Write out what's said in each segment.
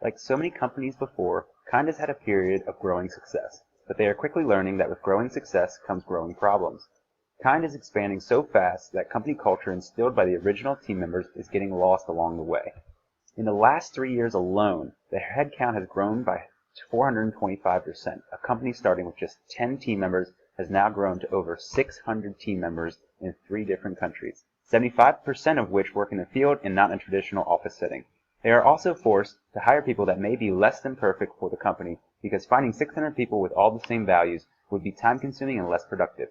Like so many companies before, Kind has had a period of growing success, but they are quickly learning that with growing success comes growing problems. Kind is expanding so fast that company culture instilled by the original team members is getting lost along the way. In the last 3 years alone, the headcount has grown by 425%. A company starting with just 10 team members has now grown to over 600 team members in 3 different countries, 75% of which work in the field and not in a traditional office setting. They are also forced to hire people that may be less than perfect for the company because finding 600 people with all the same values would be time-consuming and less productive.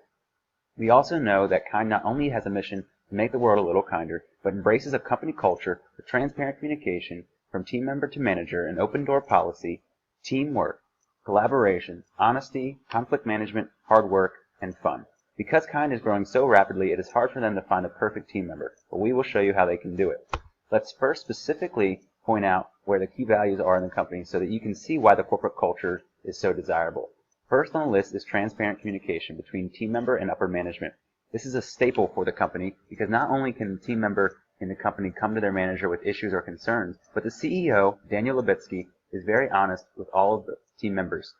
We also know that Kind not only has a mission to make the world a little kinder, but embraces a company culture with transparent communication from team member to manager, an open-door policy, teamwork, collaboration, honesty, conflict management, hard work, and fun. Because Kind is growing so rapidly, it is hard for them to find the perfect team member, but we will show you how they can do it. Let's first specifically point out where the key values are in the company so that you can see why the corporate culture is so desirable. First on the list is transparent communication between team member and upper management. This is a staple for the company because not only can the team member in the company come to their manager with issues or concerns, but the CEO, Daniel Lubitsky, is very honest with all of the team members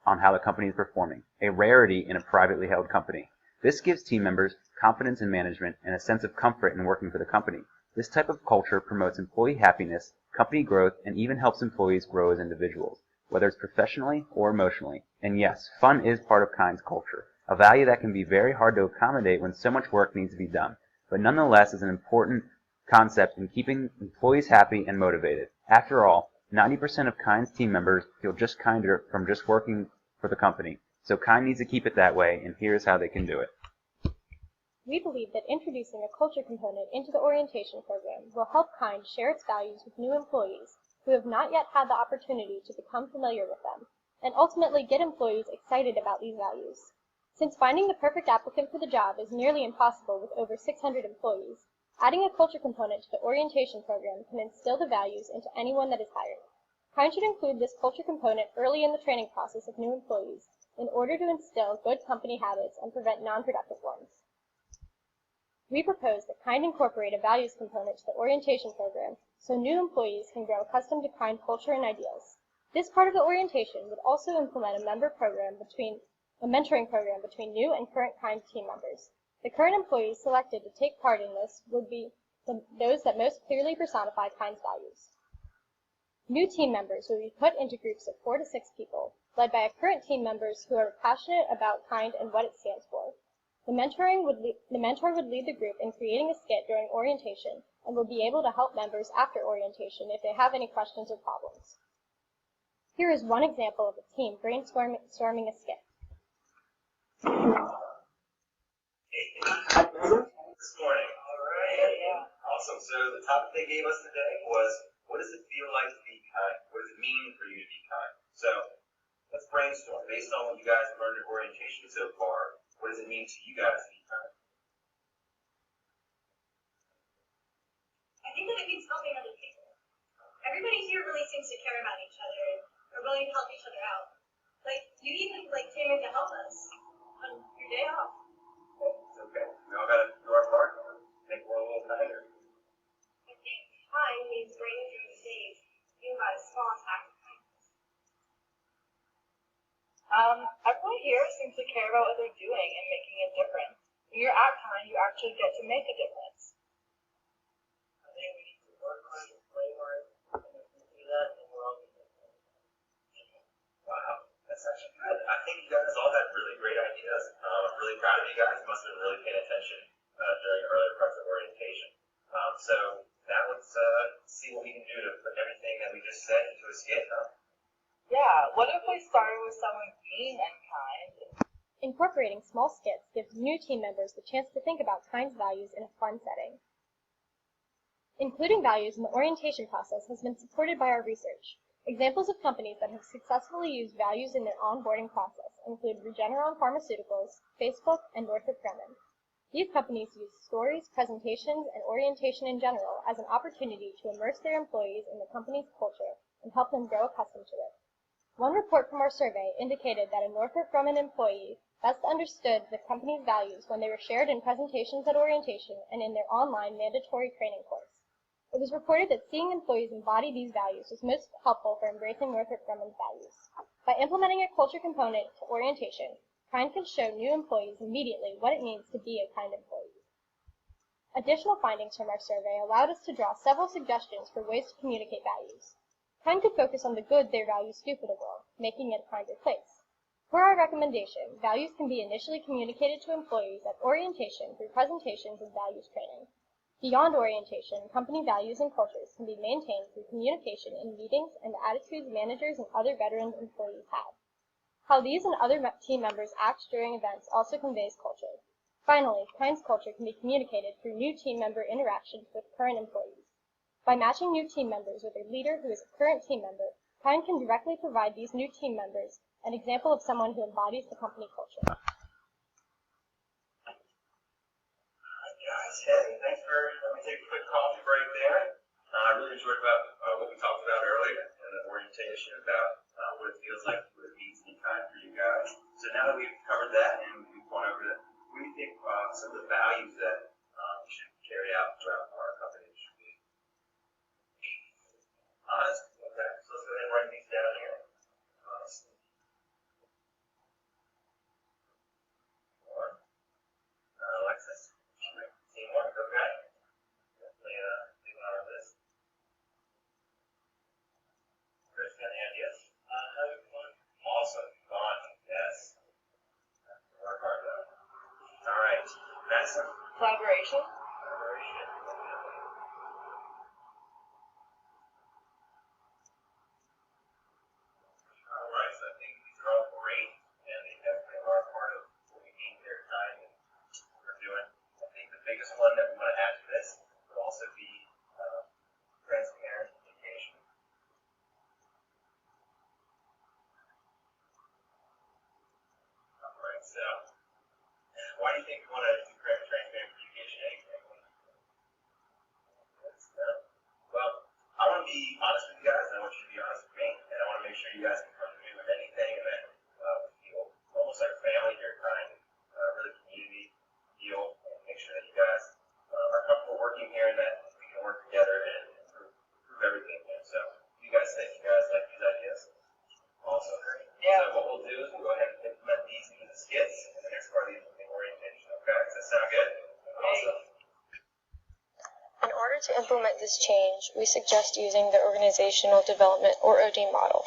on how the company is performing, a rarity in a privately held company. This gives team members confidence in management and a sense of comfort in working for the company. This type of culture promotes employee happiness, company growth, and even helps employees grow as individuals, whether it's professionally or emotionally. And yes, fun is part of Kind's culture, a value that can be very hard to accommodate when so much work needs to be done, but nonetheless is an important concept in keeping employees happy and motivated. After all, 90% of Kind's team members feel just kinder from just working for the company, so Kind needs to keep it that way, and here's how they can do it. We believe that introducing a culture component into the orientation program will help Kind share its values with new employees who have not yet had the opportunity to become familiar with them, and ultimately get employees excited about these values. Since finding the perfect applicant for the job is nearly impossible with over 600 employees, adding a culture component to the orientation program can instill the values into anyone that is hired. Kind should include this culture component early in the training process of new employees in order to instill good company habits and prevent non-productive ones. We propose that Kind incorporate a values component to the orientation program so new employees can grow accustomed to Kind culture and ideals. This part of the orientation would also implement a mentoring program between new and current Kind team members. The current employees selected to take part in this would be those that most clearly personify Kind's values. New team members will be put into groups of 4 to 6 people, led by current team members who are passionate about Kind and what it stands for. The mentor would lead the group in creating a skit during orientation and will be able to help members after orientation if they have any questions or problems. Here is one example of a team brainstorming a skit. This morning. All right. Yeah. Awesome. So the topic they gave us today was, what does it feel like to be kind? What does it mean for you to be kind? So let's brainstorm based on what you guys have learned at orientation so far. What does it mean to you guys to be kind? I think that it means helping other people. Everybody here really seems to care about each other and are willing to help each other out. Like, you even came in to help us on your day off. It's okay. We all gotta do our part. Make the world a little kinder. I think kind means bringing through the stage, even by a small act of kindness. Everyone here seems to care about what they're doing and making a difference. When you're at Kind, you actually get to make a difference. I think we need to work hard and play hard, and if we do that, then we're all going to do it. Wow, that's actually good. I think you guys all had really great ideas. I'm really proud of you guys. You must have been really paying attention during earlier parts of orientation. So now let's see what we can do to put everything that we just said into a skit, huh? Yeah, what if we started with someone mean and kind? Incorporating small skits gives new team members the chance to think about Kind's values in a fun setting. Including values in the orientation process has been supported by our research. Examples of companies that have successfully used values in their onboarding process include Regeneron Pharmaceuticals, Facebook, and Northrop Grumman. These companies use stories, presentations, and orientation in general as an opportunity to immerse their employees in the company's culture and help them grow accustomed to it. One report from our survey indicated that a Northrop Grumman employee best understood the company's values when they were shared in presentations at orientation and in their online mandatory training course. It was reported that seeing employees embody these values was most helpful for embracing Northrop Grumman's values. By implementing a culture component to orientation, KIND can show new employees immediately what it means to be a KIND employee. Additional findings from our survey allowed us to draw several suggestions for ways to communicate values. KIND could focus on the good their values do for the world, making it a kinder place. For our recommendation, values can be initially communicated to employees at orientation through presentations and values training. Beyond orientation, company values and cultures can be maintained through communication in meetings and the attitudes managers and other veteran employees have. How these and other team members act during events also conveys culture. Finally, KIND's culture can be communicated through new team member interactions with current employees. By matching new team members with a leader who is a current team member, KIND can directly provide these new team members an example of someone who embodies the company culture. Guys, hey, thanks for let me take a quick coffee break there. I really enjoyed what we talked about earlier in the orientation about what it feels like, what it means to be kind for you guys. So now that we've covered that and we've gone over that, what do you think some of the values that we should carry out throughout our company should be? Honest. Okay, so let's go ahead and write these down here. Honest. Alexis. Teamwork, okay. Definitely big on our list. Chris, got any ideas? Having fun. Awesome. Fun. Yes. Work hard though. All right. Madison. Collaboration. Collaboration. All right. So I think these are all great, and they definitely are part of what we need here tonight and what we're doing. I think the biggest one that we want to add to this would also be transparent communication. All right, so why do you think we want to do transparent communication anyway? Well, I want to be honest with you guys, and I want you to be honest with me, and I want to make sure you guys can come to me with anything, and that we feel almost like a family here, kind of really community feel, and make sure that you guys are comfortable working here, and that we can work together and improve everything. And so, you guys think you guys like these ideas? Awesome. Yeah. So what we'll do is we'll go ahead and implement these into the skits in the next part of the orientation. Okay, does that sound good? Awesome. In order to implement this change, we suggest using the Organizational Development or OD model.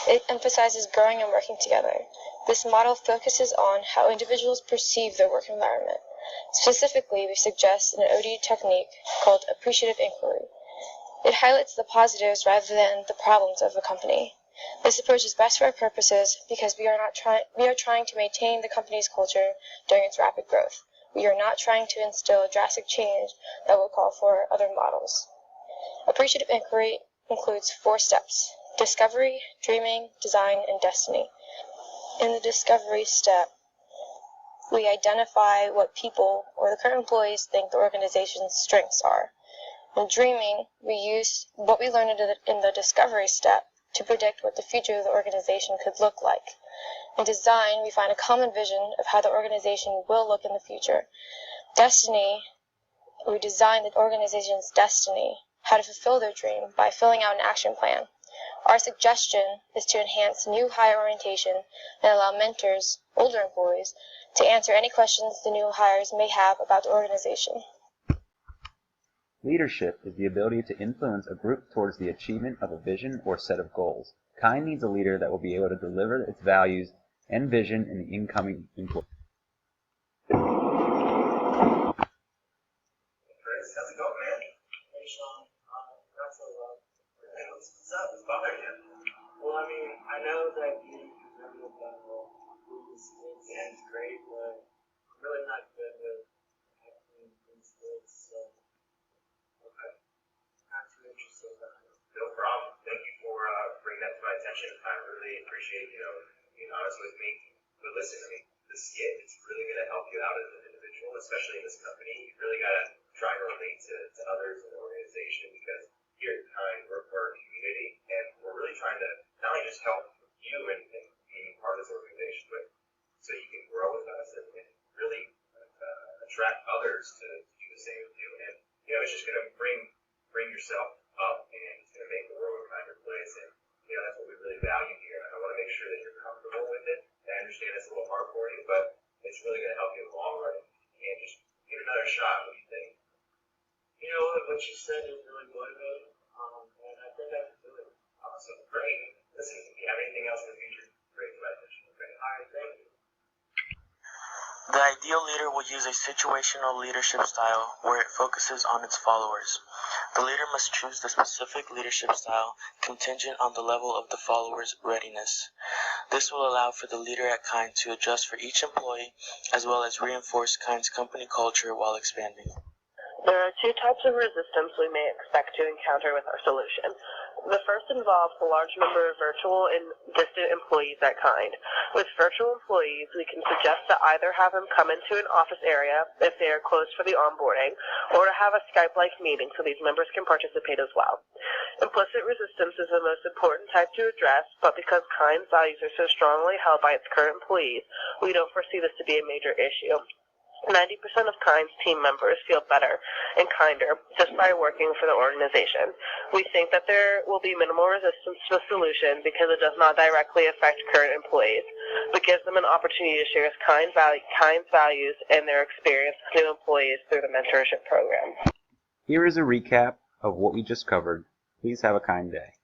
It emphasizes growing and working together. This model focuses on how individuals perceive their work environment. Specifically, we suggest an OD technique called appreciative inquiry. It highlights the positives rather than the problems of a company. This approach is best for our purposes because we are trying to maintain the company's culture during its rapid growth. We are not trying to instill a drastic change that will call for other models. Appreciative inquiry includes 4 steps: discovery, dreaming, design, and destiny. In the discovery step, we identify what people or the current employees think the organization's strengths are. In dreaming, we use what we learned in the discovery step to predict what the future of the organization could look like. In design, we find a common vision of how the organization will look in the future. Destiny, we design the organization's destiny, how to fulfill their dream by filling out an action plan. Our suggestion is to enhance new hire orientation and allow mentors, older employees, to answer any questions the new hires may have about the organization. Leadership is the ability to influence a group towards the achievement of a vision or set of goals. KIND needs a leader that will be able to deliver its values and vision in the incoming employee. Chris, how's it going, man? Hey, Sean. Not so well. Hey, what's up? What's bothering you? Well, I mean, I know that you remember about rules and it's great, but I'm really not good with acting in sports, so Okay. not too interested in that. No problem. Thank you for bringing that to my attention. I really appreciate, being honest with me. But listen, I mean, the skit is really going to help you out as an individual, especially in this company. You really got to try to relate to others in the organization because here at KIND, we're a community, and we're really trying to not only just help you and being part of this organization, but so you can grow with us and really attract others to do the same with you. And, it's just going to bring yourself you, but it's really going to help you in the long run. And just give it another shot. What do you think? You know what you said is really motivating, and I think I can do it. Awesome, great. Listen, if you have anything else in the future, great message. Okay. All right, thank you. The ideal leader will use a situational leadership style where it focuses on its followers. The leader must choose the specific leadership style contingent on the level of the followers' readiness. This will allow for the leader at Kind to adjust for each employee as well as reinforce Kind's company culture while expanding. There are two types of resistance we may expect to encounter with our solution. The first involves a large number of virtual and distant employees at Kind. With virtual employees, we can suggest to either have them come into an office area if they are closed for the onboarding, or to have a Skype-like meeting so these members can participate as well. Implicit resistance is the most important type to address, but because Kind's values are so strongly held by its current employees, we don't foresee this to be a major issue. 90% of Kind's team members feel better and kinder just by working for the organization. We think that there will be minimal resistance to the solution because it does not directly affect current employees, but gives them an opportunity to share Kind's values and their experience with new employees through the mentorship program. Here is a recap of what we just covered. Please have a kind day.